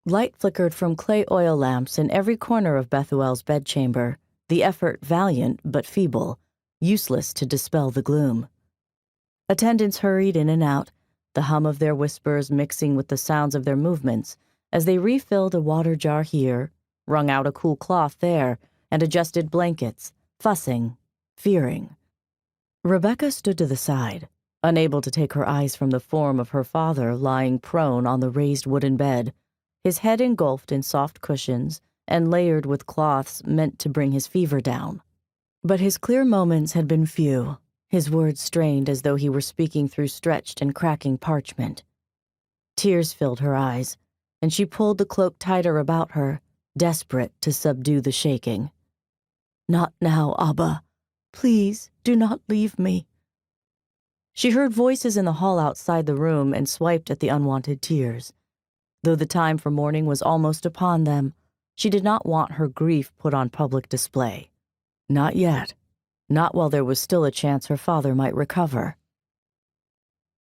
Light flickered from clay oil lamps in every corner of Bethuel's bedchamber, the effort valiant but feeble, useless to dispel the gloom. Attendants hurried in and out, the hum of their whispers mixing with the sounds of their movements as they refilled a water jar here, wrung out a cool cloth there, and adjusted blankets, fussing, fearing. Rebekah stood to the side, unable to take her eyes from the form of her father lying prone on the raised wooden bed, his head engulfed in soft cushions and layered with cloths meant to bring his fever down. But his clear moments had been few, his words strained as though he were speaking through stretched and cracking parchment. Tears filled her eyes, and she pulled the cloak tighter about her, desperate to subdue the shaking. "Not now, Abba. Please, do not leave me." She heard voices in the hall outside the room and swiped at the unwanted tears. Though the time for mourning was almost upon them, she did not want her grief put on public display. Not yet. Not while there was still a chance her father might recover.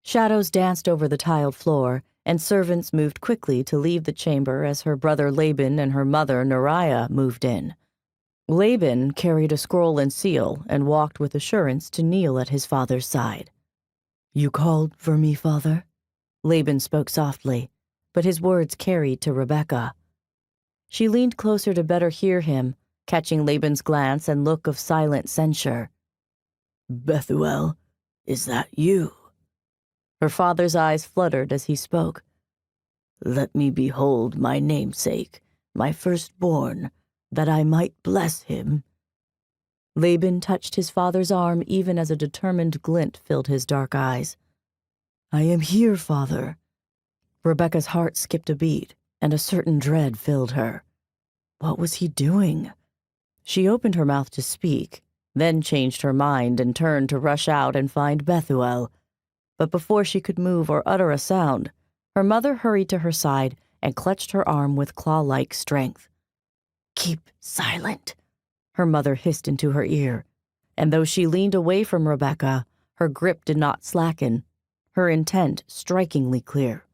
Shadows danced over the tiled floor, and servants moved quickly to leave the chamber as her brother Laban and her mother Neriah moved in. Laban carried a scroll and seal and walked with assurance to kneel at his father's side. "You called for me, father?" Laban spoke softly, but his words carried to Rebekah. She leaned closer to better hear him, catching Laban's glance and look of silent censure. "Bethuel, is that you?" Her father's eyes fluttered as he spoke. "Let me behold my namesake, my firstborn, that I might bless him." Laban touched his father's arm even as a determined glint filled his dark eyes. "I am here, father." Rebekah's heart skipped a beat, and a certain dread filled her. What was he doing? She opened her mouth to speak, then changed her mind and turned to rush out and find Bethuel. But before she could move or utter a sound, her mother hurried to her side and clutched her arm with claw-like strength. "Keep silent," her mother hissed into her ear, and though she leaned away from Rebekah, her grip did not slacken, her intent strikingly clear.